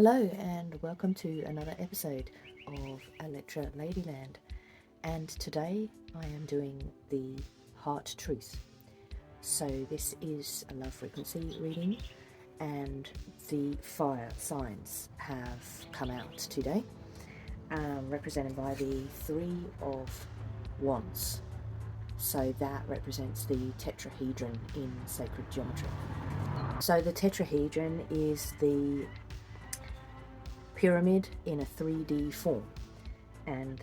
Hello and welcome to another episode of Electra Ladyland. And today I am doing the Heart Truth. So this is a love frequency reading and the fire signs have come out today, represented by the Three of Wands. So that represents the tetrahedron in sacred geometry. So the tetrahedron is the pyramid in a 3D form, and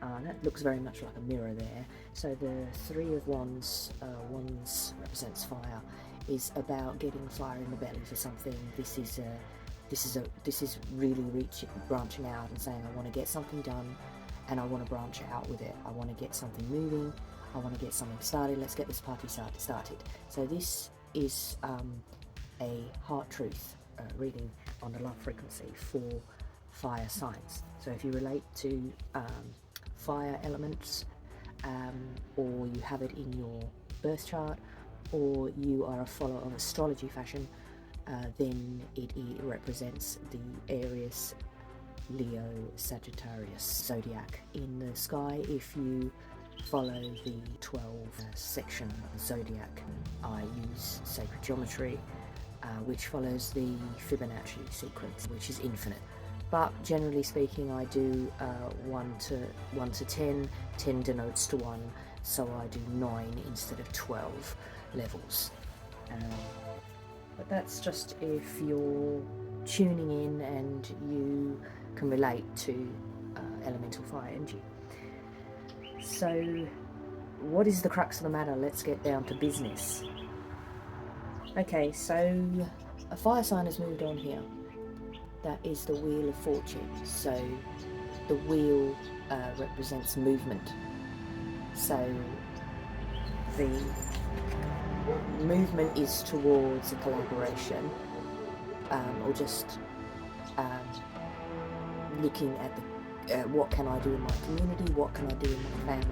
that looks very much like a mirror there. So the Three of Wands, wands represents fire, is about getting fire in the belly for something. This is really branching out and saying, I want to get something done and I want to branch out with it. I want to get something moving. I want to get something started. Let's get this party started. So this is a heart truth reading on the love frequency for fire signs. So if you relate to fire elements, or you have it in your birth chart, or you are a follower of astrology fashion, then it represents the Aries, Leo, Sagittarius zodiac in the sky. If you follow the 12 section zodiac, I use sacred geometry, which follows the Fibonacci sequence, which is infinite. But generally speaking, I do 1 to 10. 10 denotes to 1, so I do 9 instead of 12 levels. But that's just if you're tuning in and you can relate to elemental fire energy. So what is the crux of the matter? Let's get down to business. Okay, so a fire sign has moved on here. That is the Wheel of Fortune. So the wheel represents movement. So the movement is towards a collaboration, or just looking at the what can I do in my community, what can I do in my family.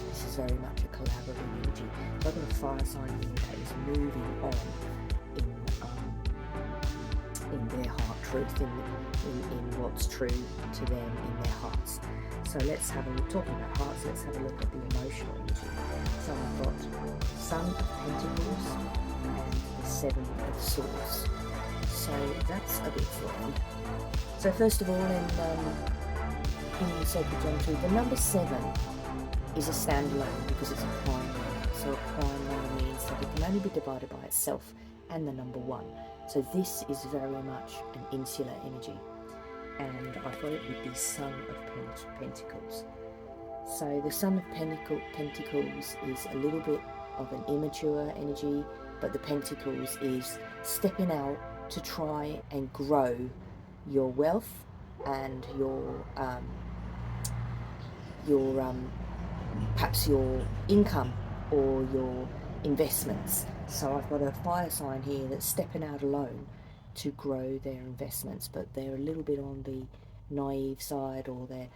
This is very much a collaborative energy. I've got a fire sign here that is moving on in their heart truth, in what's true to them in their hearts. So let's have a look, talking about hearts, let's have a look at the emotional energy. So I've got Sun of Pentacles and the Seven of Swords. So that's a bit thrown. So first of all, in sacred geometry, the number 7 is a standalone because it's a prime number. So a prime number means that it can only be divided by itself and the number 1. So this is very much an insular energy, and I thought it would be Sun of Pentacles. So the Sun of Pentacles is a little bit of an immature energy, but the Pentacles is stepping out to try and grow your wealth and your perhaps your income or your investments. So I've got a fire sign here that's stepping out alone to grow their investments, but they're a little bit on the naive side, or they're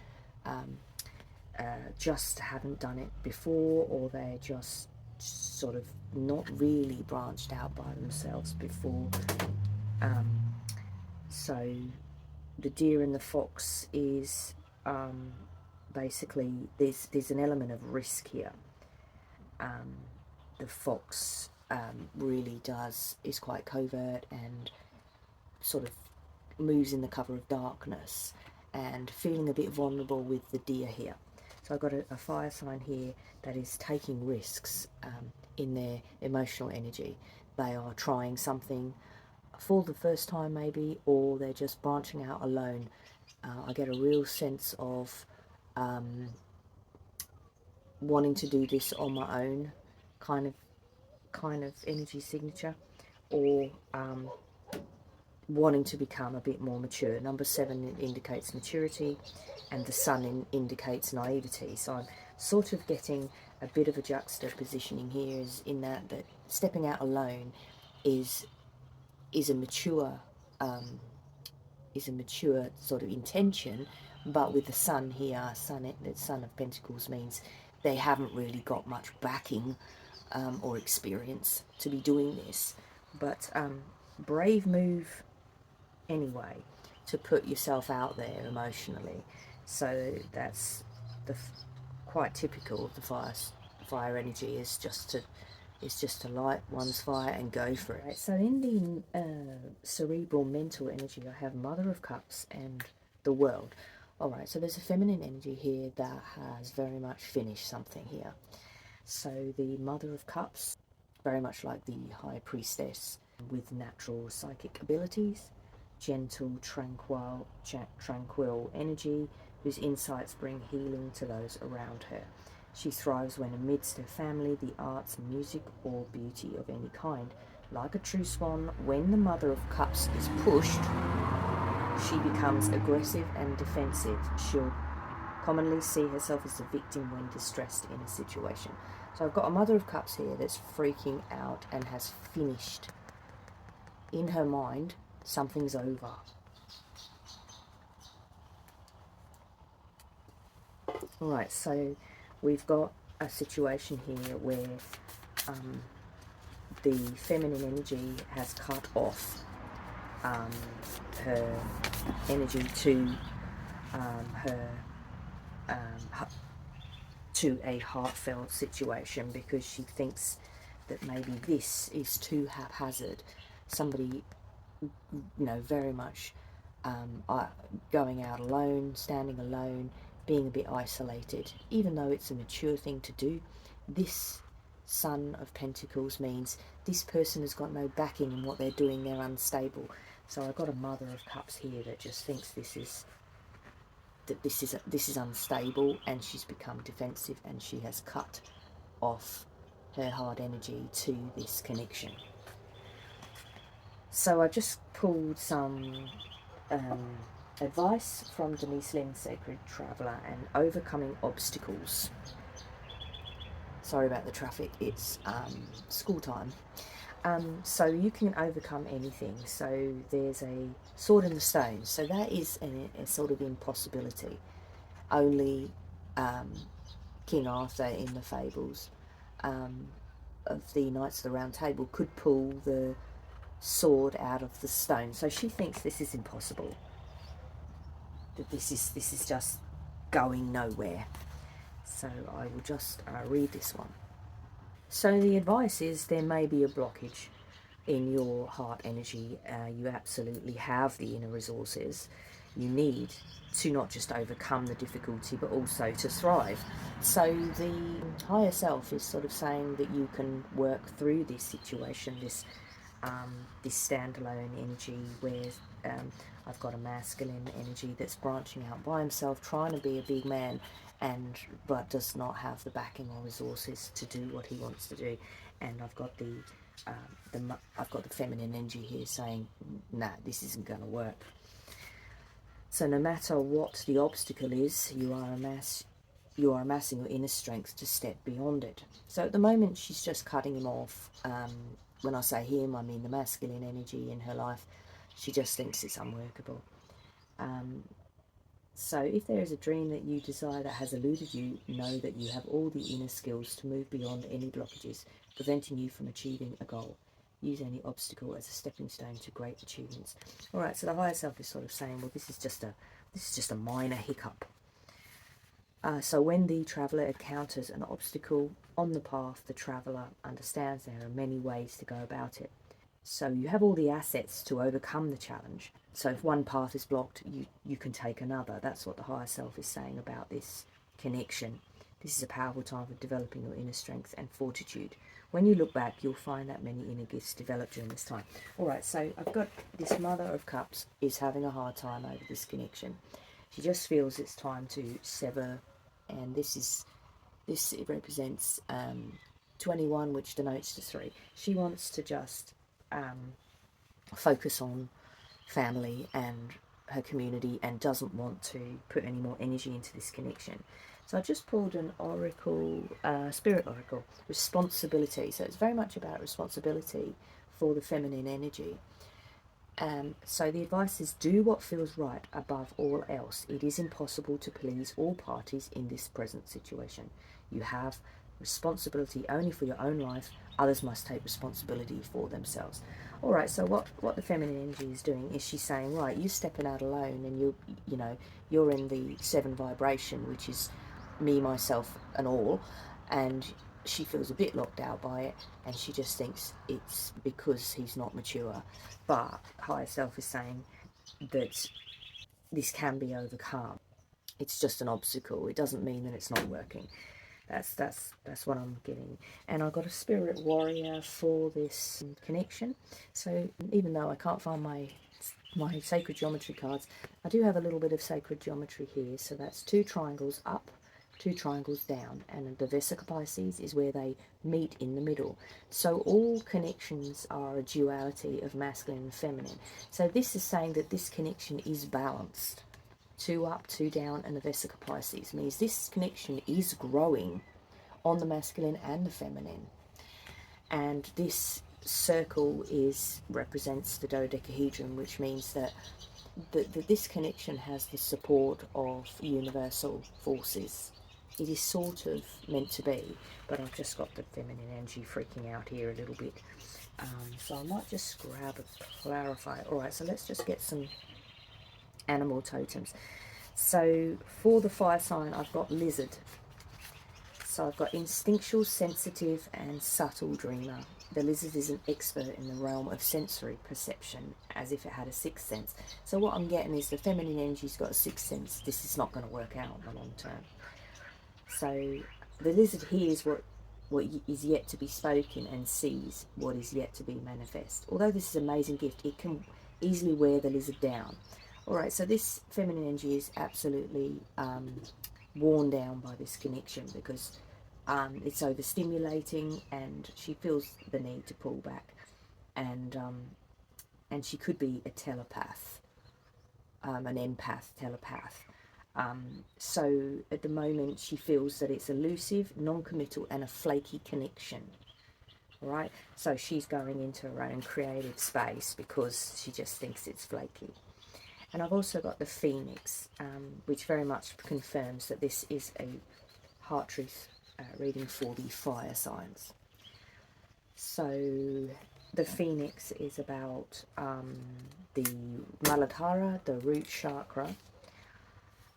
just haven't done it before, or they're just sort of not really branched out by themselves before. So the deer and the fox is basically there's an element of risk here. The fox really is quite covert and sort of moves in the cover of darkness, and feeling a bit vulnerable with the deer here. So I've got a fire sign here that is taking risks in their emotional energy. They are trying something for the first time maybe, or they're just branching out alone. I get a real sense of wanting to do this on my own kind of energy signature, or wanting to become a bit more mature. Number 7 indicates maturity, and the Sun indicates naivety. So I'm sort of getting a bit of a juxtapositioning here, is in that stepping out alone is a mature sort of intention, but with the Sun here, the Sun of Pentacles means they haven't really got much backing or experience to be doing this. But brave move anyway to put yourself out there emotionally. So that's quite typical of the fire energy, is just to light one's fire and go for it. So in the cerebral mental energy, I have Mother of Cups and the World. Alright, so there's a feminine energy here that has very much finished something here. So the Mother of Cups, very much like the High Priestess, with natural psychic abilities, gentle, tranquil energy, whose insights bring healing to those around her. She thrives when amidst her family, the arts, music, or beauty of any kind. Like a true swan, when the Mother of Cups is pushed, she becomes aggressive and defensive. She'll commonly see herself as the victim when distressed in a situation. So I've got a Mother of Cups here that's freaking out and has finished. In her mind, something's over. Alright, so we've got a situation here where the feminine energy has cut off her energy to to a heartfelt situation, because she thinks that maybe this is too haphazard. Somebody, very much going out alone, standing alone, being a bit isolated, even though it's a mature thing to do. This Son of Pentacles means this person has got no backing in what they're doing, they're unstable. So I've got a Mother of Cups here that just thinks this is unstable, and she's become defensive, and she has cut off her hard energy to this connection. So I just pulled some advice from Denise Linn, Sacred Traveller, and overcoming obstacles. Sorry about the traffic, it's school time. So you can overcome anything. So there's a sword in the stone. So that is a sort of impossibility. Only King Arthur in the fables of the Knights of the Round Table could pull the sword out of the stone. So she thinks this is impossible. That this is just going nowhere. So I will just read this one. So the advice is there may be a blockage in your heart energy. You absolutely have the inner resources you need to not just overcome the difficulty, but also to thrive. So the higher self is sort of saying that you can work through this situation, this standalone energy where I've got a masculine energy that's branching out by himself, trying to be a big man, but does not have the backing or resources to do what he wants to do. And I've got the feminine energy here saying, nah, this isn't going to work. So no matter what the obstacle is, you are amassing your inner strength to step beyond it. So at the moment, she's just cutting him off. When I say him, I mean the masculine energy in her life. She just thinks it's unworkable. So if there is a dream that you desire that has eluded you, know that you have all the inner skills to move beyond any blockages preventing you from achieving a goal. Use any obstacle as a stepping stone to great achievements. Alright, so the higher self is sort of saying, well, this is just a minor hiccup. So when the traveller encounters an obstacle on the path, the traveller understands there are many ways to go about it. So you have all the assets to overcome the challenge. So if one path is blocked, you can take another. That's what the higher self is saying about this connection. This is a powerful time for developing your inner strength and fortitude. When you look back, you'll find that many inner gifts developed during this time. Alright, so I've got this Mother of Cups is having a hard time over this connection. She just feels it's time to sever, and this it represents 21, which denotes the 3. She wants to just focus on family and her community and doesn't want to put any more energy into this connection. So I just pulled an oracle, spirit oracle, responsibility. So it's very much about responsibility for the feminine energy. So the advice is, do what feels right above all else. It is impossible to please all parties in this present situation. You have responsibility only for your own life. Others must take responsibility for themselves. Alright, so what the feminine energy is doing is she's saying, right, you're stepping out alone, and you know, you're in the 7 vibration, which is me, myself, and all, and she feels a bit locked out by it, and she just thinks it's because he's not mature. But higher self is saying that this can be overcome. It's just an obstacle. It doesn't mean that it's not working. That's what I'm getting. And I've got a spirit warrior for this connection. So even though I can't find my sacred geometry cards, I do have a little bit of sacred geometry here. So that's 2 triangles up, 2 triangles down, and the Vesica Pisces is where they meet in the middle. So all connections are a duality of masculine and feminine. So this is saying that this connection is balanced. 2 up, 2 down, and the Vesica Pisces means this connection is growing on the masculine and the feminine. And this circle represents the dodecahedron, which means that this connection has the support of universal forces. It is sort of meant to be, but I've just got the feminine energy freaking out here a little bit. So I might just grab a clarifier. Alright, so let's just get some animal totems. So for the fire sign, I've got lizard. So I've got instinctual, sensitive, and subtle dreamer. The lizard is an expert in the realm of sensory perception, as if it had a 6th sense. So what I'm getting is the feminine energy's got a 6th sense. This is not going to work out in the long term. So the lizard hears what is yet to be spoken and sees what is yet to be manifest. Although this is an amazing gift, it can easily wear the lizard down. Alright, so this feminine energy is absolutely worn down by this connection because it's overstimulating, and she feels the need to pull back, and she could be a telepath, an empath telepath. So at the moment she feels that it's elusive, non-committal, and a flaky connection. Alright, so she's going into her own creative space because she just thinks it's flaky. And I've also got the Phoenix, which very much confirms that this is a heart truth reading for the fire signs. So the Phoenix is about the Muladhara, the root chakra,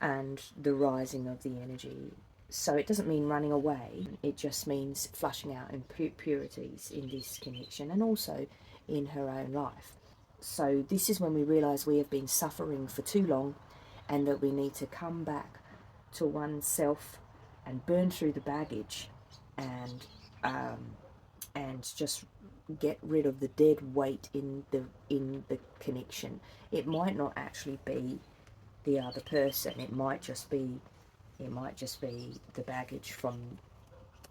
and the rising of the energy. So it doesn't mean running away, it just means flushing out impurities in this connection and also in her own life. So this is when we realise we have been suffering for too long, and that we need to come back to oneself and burn through the baggage, and just get rid of the dead weight in the connection. It might not actually be the other person. It might just be the baggage from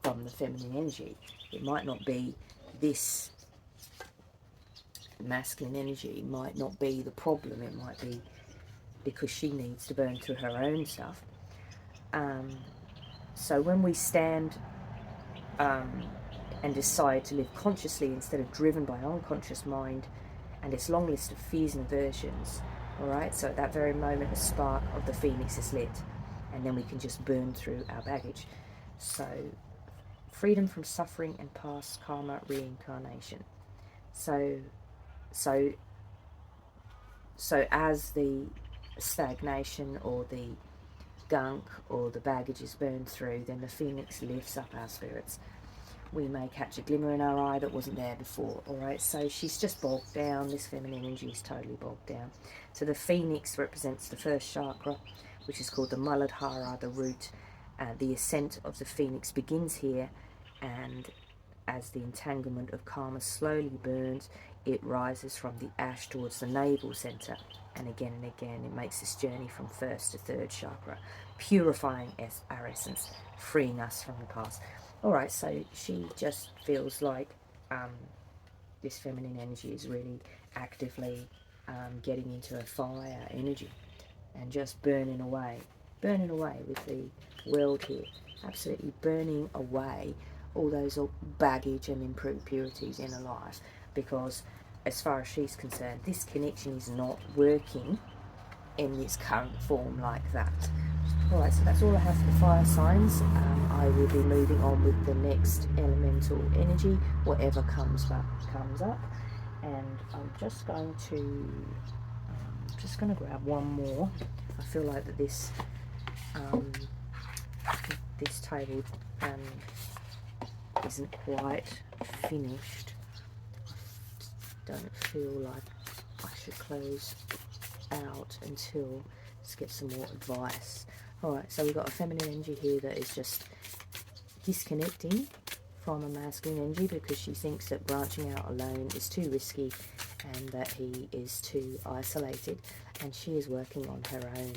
the feminine energy. It might not be this masculine energy. It might not be the problem. It might be because she needs to burn through her own stuff. So when we stand and decide to live consciously instead of driven by unconscious mind and its long list of fears and aversions, alright, so at that very moment the spark of the Phoenix is lit, and then we can just burn through our baggage. So freedom from suffering and past karma reincarnation. So as the stagnation or the gunk or the baggage is burned through, then the Phoenix lifts up our spirits. We may catch a glimmer in our eye that wasn't there before. Alright, so she's just bogged down. This feminine energy is totally bogged down. So the Phoenix represents the first chakra, which is called the Muladhara, the root. The ascent of the Phoenix begins here, and as the entanglement of karma slowly burns, it rises from the ash towards the navel center, and again it makes this journey from first to third chakra, purifying our essence, freeing us from the past. Alright, so she just feels like this feminine energy is really actively getting into a fire energy and just burning away with the world here, absolutely burning away all those baggage and impurities in her life, because as far as she's concerned, this connection is not working in its current form like that. Alright, so that's all I have for the fire signs. I will be moving on with the next elemental energy, whatever comes up. And I'm just going to grab one more. I feel like that this table isn't quite finished. I don't feel like I should close out until let's get some more advice. Alright, so we've got a feminine energy here that is just disconnecting from a masculine energy because she thinks that branching out alone is too risky and that he is too isolated, and she is working on her own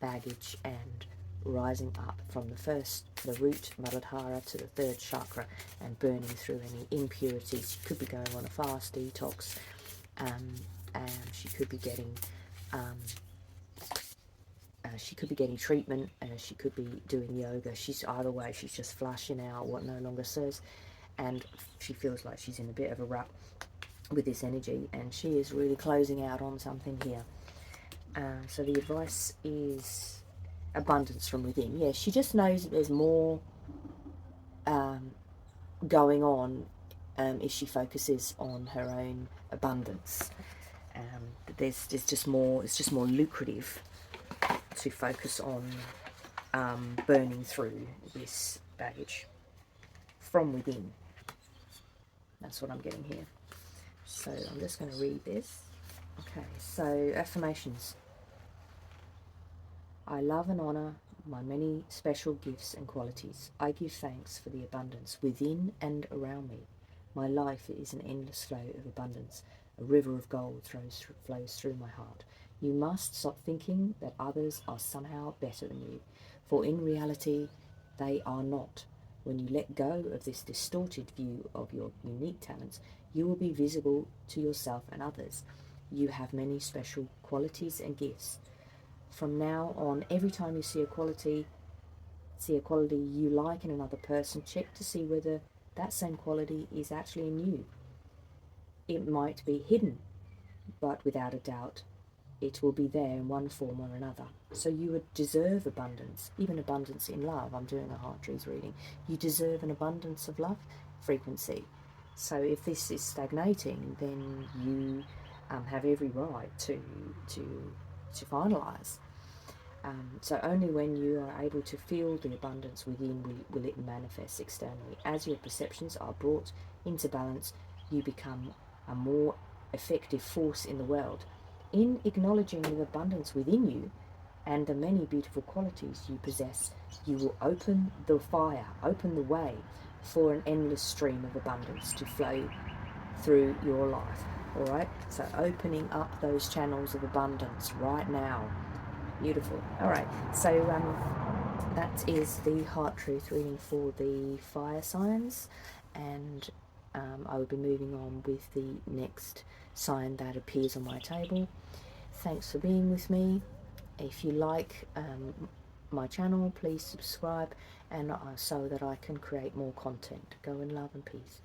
baggage and rising up from the root Muladhara to the third chakra and burning through any impurities. She could be going on a fast detox, and she could be getting treatment, and she could be doing yoga. She's either way, she's just flushing out what no longer serves, and she feels like she's in a bit of a rut with this energy, and she is really closing out on something here. So the advice is abundance from within. Yeah, she just knows that there's more going on if she focuses on her own abundance. There's just more. It's just more lucrative to focus on burning through this baggage from within. That's what I'm getting here. So I'm just going to read this. Okay, so affirmations. I love and honour my many special gifts and qualities. I give thanks for the abundance within and around me. My life is an endless flow of abundance. A river of gold flows through my heart. You must stop thinking that others are somehow better than you, for in reality they are not. When you let go of this distorted view of your unique talents, you will be visible to yourself and others. You have many special qualities and gifts. From now on, every time you see a quality you like in another person, check to see whether that same quality is actually in you. It might be hidden, but without a doubt, it will be there in one form or another. So you would deserve abundance, even abundance in love. I'm doing a heart trees reading. You deserve an abundance of love frequency. So if this is stagnating, then you have every right to finalise. So only when you are able to feel the abundance within will it manifest externally. As your perceptions are brought into balance, you become a more effective force in the world. In acknowledging the abundance within you and the many beautiful qualities you possess, you will open the way for an endless stream of abundance to flow through your life. All right, so opening up those channels of abundance right now. Beautiful. All right, so that is the heart truth reading for the fire signs, and I will be moving on with the next sign that appears on my table. Thanks for being with me. If you like my channel, please subscribe, and so that I can create more content. Go in love and peace.